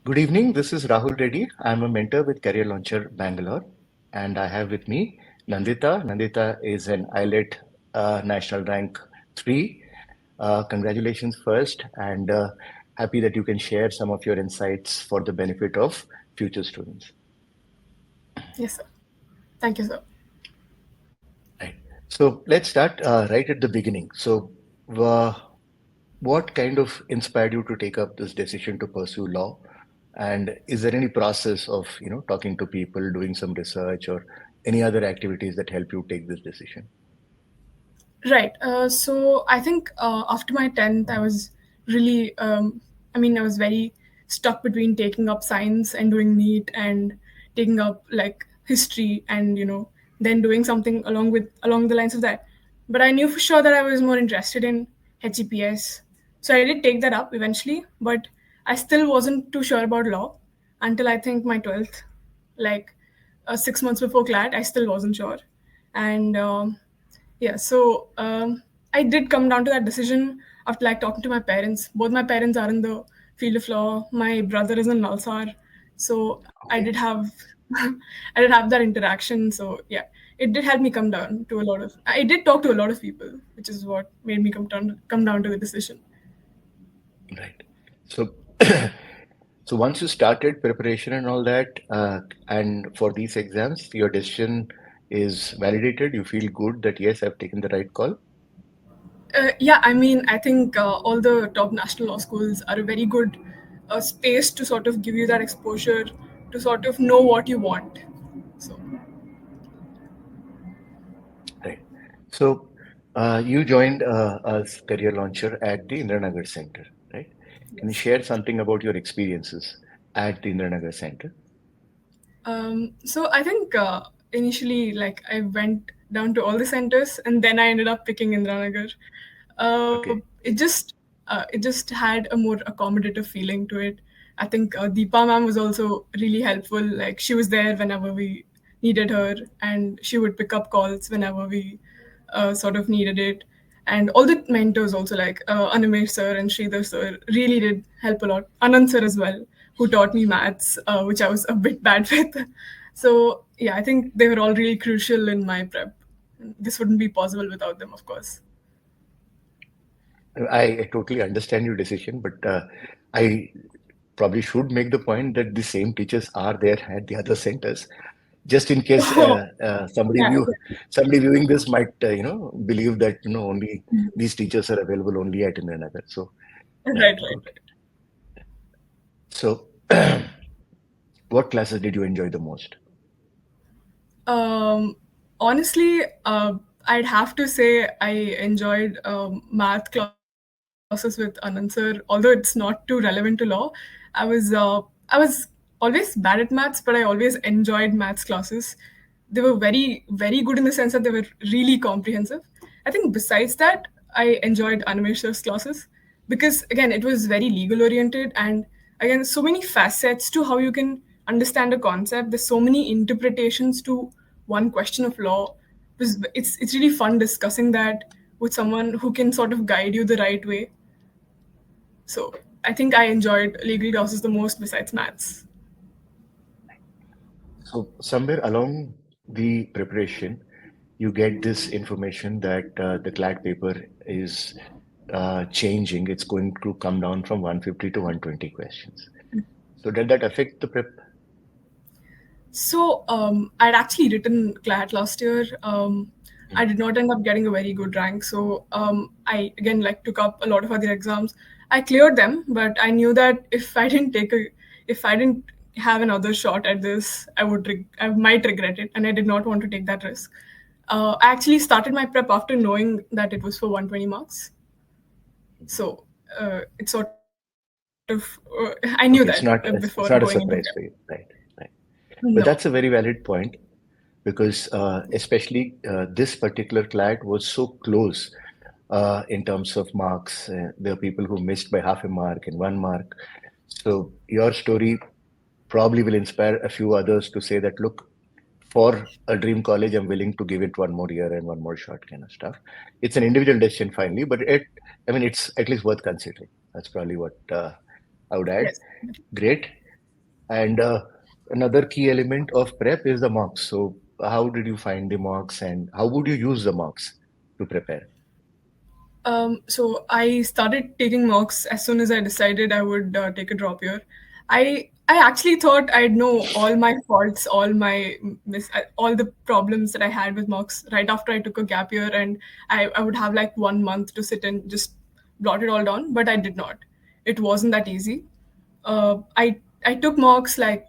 Good evening. This is Rahul Reddy. I'm a mentor with Career Launcher Bangalore, and I have with me Nandita. Nandita is an AILET national rank 3. Congratulations first, and happy that you can share some of your insights for the benefit of future students. Yes, sir. Thank you, sir. Right. So let's start right at the beginning. Uh, what kind of inspired you to take up this decision to pursue law? And is there any process of, talking to people, doing some research, or any other activities that help you take this decision? Right. So I think after my 10th, I was really, I was very stuck between taking up science and doing NEET and taking up like history and, then doing something along the lines of that. But I knew for sure that I was more interested in HEPS. So I did take that up eventually, but I still wasn't too sure about law until I think my 12th, like 6 months before CLAT, I still wasn't sure. And yeah, so I did come down to that decision after like talking to my parents. Both my parents are in the field of law. My brother is in Nalsar, so I did Okay. have I did have that interaction. So yeah, it did help me come down to a lot of. I did talk to a lot of people, which is what made me come down to the decision. Right. So, so once you started preparation and all that, and for these exams, your decision is validated. You feel good that yes, I've taken the right call. Yeah, I mean, I think all the top national law schools are a very good space to sort of give you that exposure to sort of know what you want. So Right. So, you joined as career launcher at the Indranagar Center, right? Can you yes. share something about your experiences at the Indranagar Center? So I think initially, like I went down to all the centers, and then I ended up picking Indranagar. Okay. It just had a more accommodative feeling to it. I think Deepa ma'am was also really helpful. Like she was there whenever we needed her, and she would pick up calls whenever we sort of needed it. And all the mentors also, like Animesh sir and Sridhar sir, really did help a lot. Anand sir as well, who taught me maths, which I was a bit bad with. So yeah, I think they were all really crucial in my prep. This wouldn't be possible without them, of course. I totally understand your decision, but I probably should make the point that the same teachers are there at the other centers, just in case Yeah, somebody viewing this might believe that only these teachers are available only at Indranagar. So, right, right, right, okay. So, what classes did you enjoy the most? Honestly, I'd have to say I enjoyed math classes with Anand sir. Although it's not too relevant to law, I was always bad at maths, but I always enjoyed maths classes. They were very good in the sense that they were really comprehensive. I think besides that, I enjoyed animations classes because again it was very legal oriented, and again so many facets to how you can understand a concept. There's so many interpretations to one question of law. It's really fun discussing that with someone who can sort of guide you the right way. So I think I enjoyed legal classes the most besides maths. So somewhere along the preparation, you get this information that the CLAT paper is changing. It's going to come down from 150 to 120 questions. So did that affect the prep? So I'd actually written CLAT last year. I Mm. did not end up getting a very good rank. So I again like took up a lot of other exams. I cleared them, but I knew that if I didn't have another shot at this, I might regret it, and I did not want to take that risk. I actually started my prep after knowing that it was for 120 marks. So it's sort of I knew that before Okay, going into prep. it's not a surprise for you, right? Right. But No. that's a very valid point because especially this particular CLAT was so close in terms of marks. There are people who missed by half a mark and 1 mark. So your story probably will inspire a few others to say that, look, for a dream college, I'm willing to give it one more year and one more shot kind of stuff. It's an individual decision finally, but I mean, it's at least worth considering. That's probably what I would add. Yes. Great. And another key element of prep is the marks. So, how did you find the marks, and how would you use the marks to prepare? So I started taking mocks as soon as I decided I would take a drop year. I actually thought I'd know all my faults, all the problems that I had with mocks right after I took a gap year, and I would have like 1 month to sit and just blot it all down. But I did not. It wasn't that easy. I took mocks like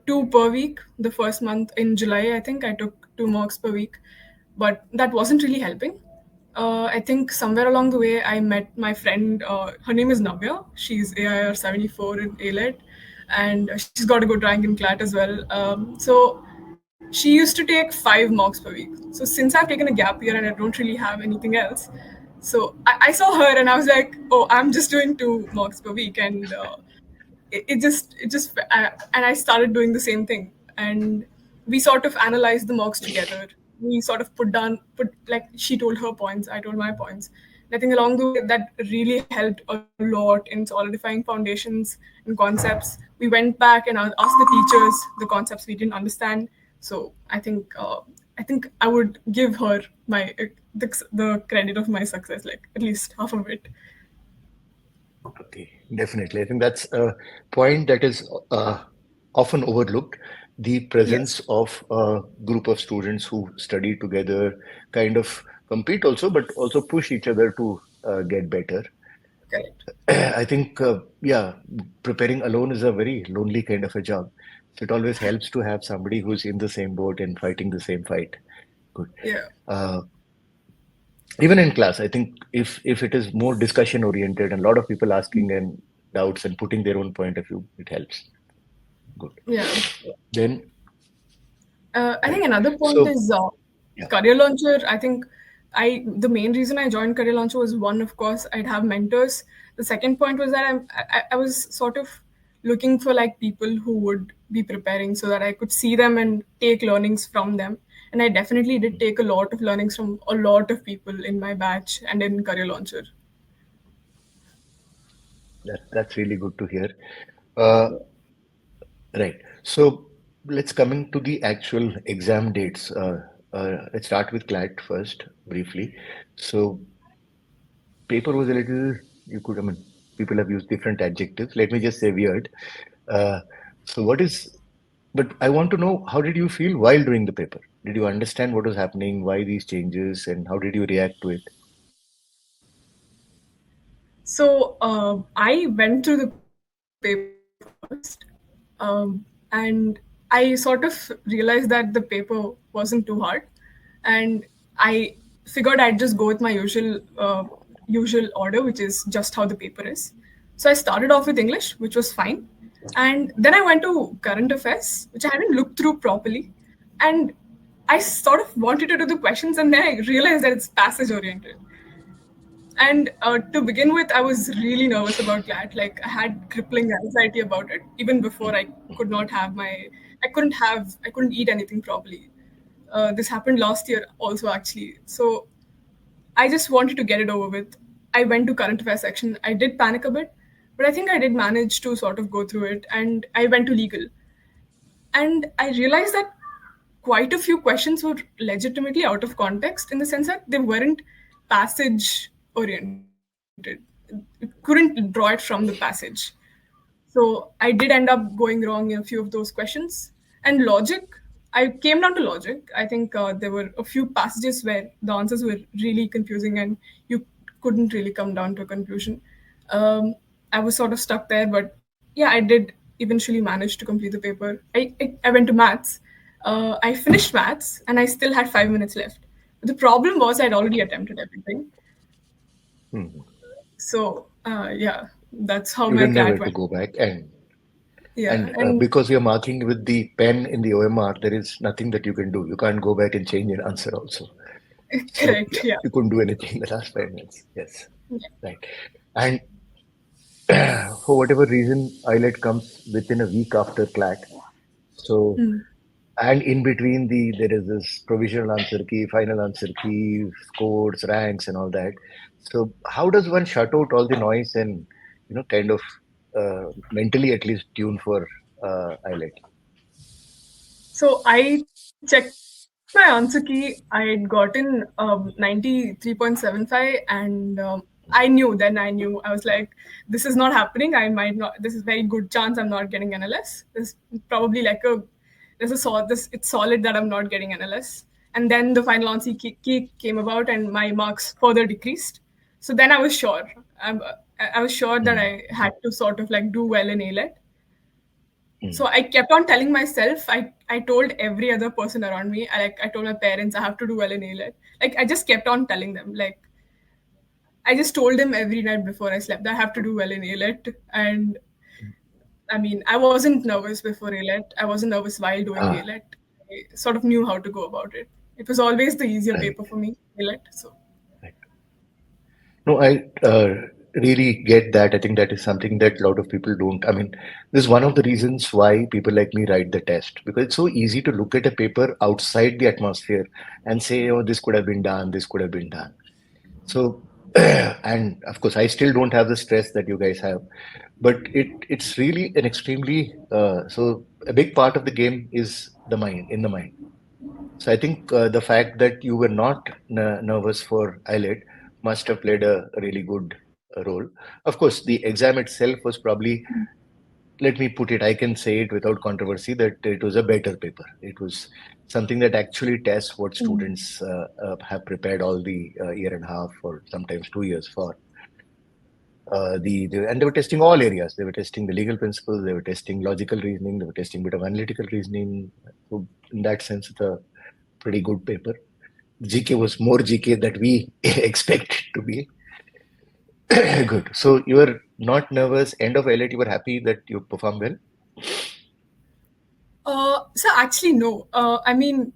two per week. The first month in July, I think I took two mocks per week, but that wasn't really helping. I think somewhere along the way, I met my friend. Her name is Navya. She's AIR 74 in AILET, and she's got a good rank in clat as well. So she used to take 5 mocks per week. So since I've taken a gap year and I don't really have anything else, so I saw her and I was like, oh, I'm just doing 2 mocks per week, and and I started doing the same thing, and we sort of analyzed the mocks together. We sort of put like, she told her points, I told my points. And I think along the way that really helped a lot in solidifying foundations and concepts. We went back and asked the teachers the concepts we didn't understand. So I think I would give her the credit of my success, like at least half of it. Okay, definitely. I think that's a point that is often overlooked. The Yes, presence of a group of students who study together, kind of compete also, but also push each other to get better. correct. I think, yeah, preparing alone is a very lonely kind of a job. So it always helps to have somebody who's in the same boat and fighting the same fight. Good. Yeah. Uh, Even in class, I think if it is more discussion oriented and a lot of people asking and doubts and putting their own point of view, it helps. Good. Yeah. Then, I think right. another point So, is yeah. career launcher. I think I the main reason I joined career launcher was, one, of course, I'd have mentors. The second point was that I was sort of looking for like people who would be preparing so that I could see them and take learnings from them. And I definitely did take a lot of learnings from a lot of people in my batch and in career launcher. That's really good to hear. Uh, right. So let's coming to the actual exam dates. Let's start with CLAT first, briefly. So paper was a little, I mean, people have used different adjectives. Let me just say weird. Uh, so what is, but I want to know, how did you feel while doing the paper? Did you understand what was happening, why these changes, and how did you react to it? So I went through the paper first, and I sort of realized that the paper wasn't too hard, and I figured I'd just go with my usual order, which is just how the paper is. So I started off with English, which was fine, and then I went to current affairs, which I hadn't looked through properly, and I sort of wanted to do the questions, and then I realized that it's passage oriented. And to begin with, I was really nervous about that. Like, I had crippling anxiety about it even before I could not have my. I couldn't eat anything properly. This happened last year also, actually. So I just wanted to get it over with. I went to current affairs section. I did panic a bit, but I think I did manage to sort of go through it. And I went to legal, and I realized that quite a few questions were legitimately out of context, in the sense that they weren't passage oriented. Couldn't draw it from the passage. So I did end up going wrong in a few of those questions. And logic, I came down to logic. I think there were a few passages where the answers were really confusing and you couldn't really come down to a conclusion. Um, I was sort of stuck there, but yeah, I did eventually manage to complete the paper. I went to maths. I finished maths and I still had 5 minutes left. But the problem was I'd already attempted everything. Hmm. So yeah, that's how You my didn't know clat where to went. go back, Yeah, and and because you're marking with the pen in the OMR, there is nothing that you can do. You can't go back and change your answer also. So correct. yeah, Yeah. you couldn't do anything in the last 5 minutes. Yes, Yeah. right. And for whatever reason, IELET comes within a week after CLAT. So, Mm. and in between there is this provisional answer key, final answer key, scores, ranks, and all that. So, how does one shut out all the noise and kind of mentally at least tune for IELTS? So I checked my answer key. I had gotten 93.75, and I knew. I was like, this is not happening. I might not. This is very good chance I'm not getting NLS. This probably like a there's a sort this it's solid that I'm not getting NLS. And then the final answer key came about, and my marks further decreased. So then I was sure. I was sure that Mm, I had to sort of like do well in ALET. So mm. I kept on telling myself, I told every other person around me, I told my parents I have to do well in ALET. Like I just kept on telling them. Like I just told them every night before I slept that I have to do well in ALET. And I mean, I wasn't nervous before ALET. I wasn't nervous while doing Ah, ALET. I sort of knew how to go about it. It was always the easier right, paper for me, ALET. So right. No, I really get that. I think that is something that a lot of people don't. I mean, this is one of the reasons why people like me write the test, because it's so easy to look at a paper outside the atmosphere and say, oh, this could have been done, this could have been done. So, and of course, I still don't have the stress that you guys have, but it's really an extremely so a big part of the game is the mind, in the mind. So I think the fact that you were not nervous for IELTS must have played a really good role. Of course, the exam itself was probably, let me put it, I can say it without controversy, that it was a better paper. It was something that actually tests what students have prepared all the year and a half or sometimes 2 years for. And they were testing all areas. They were testing the legal principles, they were testing logical reasoning, they were testing a bit of analytical reasoning. So in that sense, it's a pretty good paper. GK was more GK that we expect to be. Good. So you were not nervous. End of IELTS, you were happy that you performed well. So actually, no. I mean,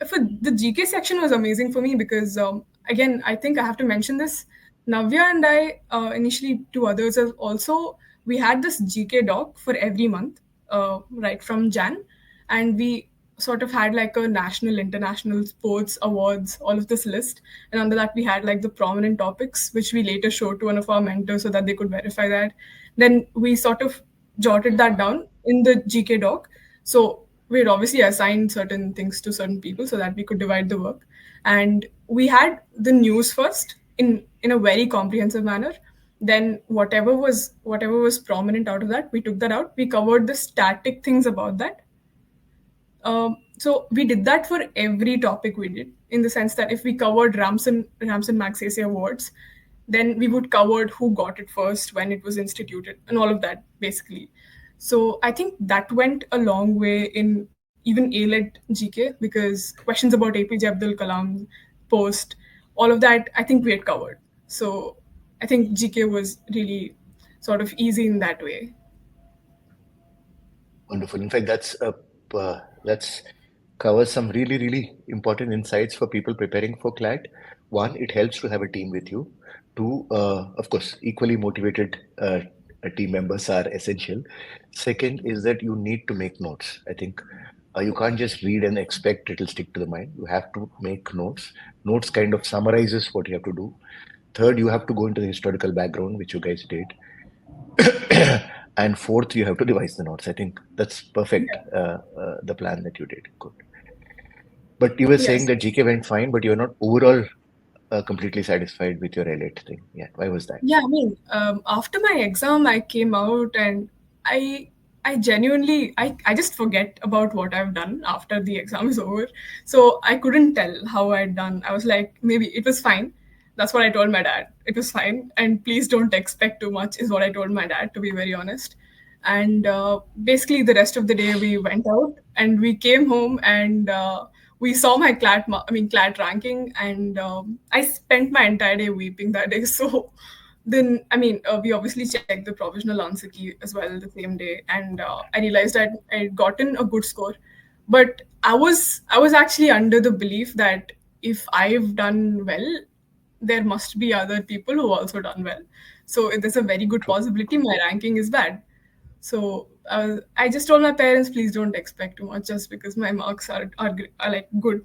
for the GK section was amazing for me because again, I think I have to mention this. Navya and I, initially two others also, we had this GK doc for every month, right from Jan, and we sort of had like a national, international sports awards, all of this list, and under that we had like the prominent topics, which we later showed to one of our mentors so that they could verify that. Then we sort of jotted that down in the GK doc, so we'd obviously assign certain things to certain people so that we could divide the work. And we had the news first in a very comprehensive manner. Then whatever was prominent out of that, we took that out. We covered the static things about that. So we did that for every topic we did, in the sense that if we covered Ramson Magsaysay Awards, then we would cover who got it first, when it was instituted, and all of that basically. So I think that went a long way in even ALET GK, because questions about APJ Abdul Kalam, post, all of that, I think we had covered. So I think GK was really sort of easy in that way. Wonderful. In fact, that's covers some really, really important insights for people preparing for CLAT. One, it helps to have a team with you. Two, of course, equally motivated team members are essential. Second is that you need to make notes. I think you can't just read and expect it'll stick to the mind. You have to make notes. Notes kind of summarizes what you have to do. Third, you have to go into the historical background, which you guys did. And fourth, you have to revise the notes. I think that's perfect, Yeah. the plan that you did. Good. But you were saying Yes. that GK went fine, but you're not overall completely satisfied with your elite thing. Yeah. Why was that? Yeah, I mean, after my exam, I came out and I I genuinely I just forget about what I've done after the exam is over. So I couldn't tell how I'd done. I was like, maybe it was fine. That's what I told my dad. It was fine, and please don't expect too much. Is what I told my dad, to be very honest. And basically, the rest of the day we went out and we came home, and we saw my clat ranking, and I spent my entire day weeping that day. So then, I mean, we obviously checked the provisional answer key as well the same day, and I realized that I'd gotten a good score. But I was actually under the belief that if I've done well, there must be other people who also done well. So there's a very good True. possibility my ranking is bad. So I just told my parents, please don't expect too much, just because my marks are like good.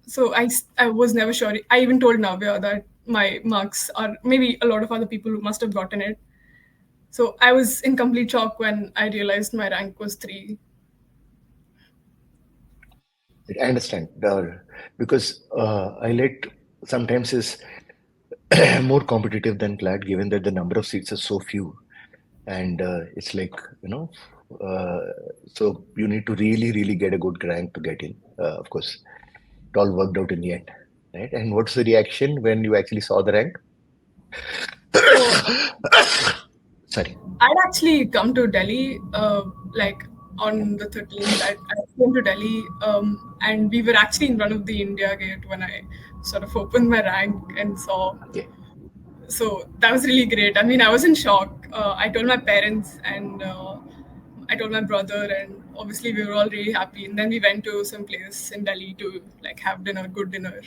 So I was never sure. I even told Navya that my marks are, maybe a lot of other people must have gotten it. So I was in complete shock when I realized my rank was 3. I understand because ILET sometimes is more competitive than CLAT, given that the number of seats are so few, and it's like uh, so you need to really, really get a good rank to get in. Of course, it all worked out in the end, right? And what's the reaction when you actually saw the rank? So Sorry. I'd actually come to Delhi, like on the 13th. I came to Delhi, and we were actually in front of the India Gate when I sort of opened my rank and saw. Okay. So that was really great. I mean, I was in shock. I told my parents and I told my brother, and obviously we were all really happy. And then we went to some place in Delhi to like have dinner, good dinner.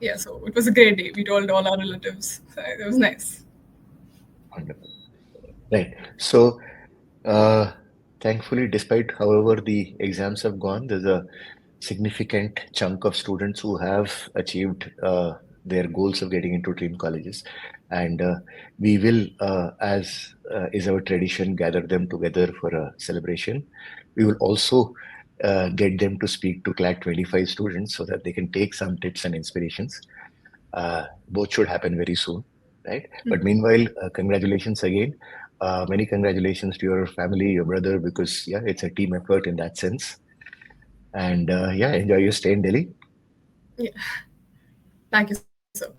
Yeah, so it was a great day. We told all our relatives. So it was nice. Wonderful. Right. So, uh, thankfully, despite however the exams have gone, there's a significant chunk of students who have achieved their goals of getting into dream colleges. And we will, as is our tradition, gather them together for a celebration. We will also get them to speak to CLAT 25 students so that they can take some tips and inspirations. Both should happen very soon, right? But meanwhile, congratulations again. Many congratulations to your family, your brother, because yeah, it's a team effort in that sense. And yeah, enjoy your stay in Delhi. Yeah, thank you so much.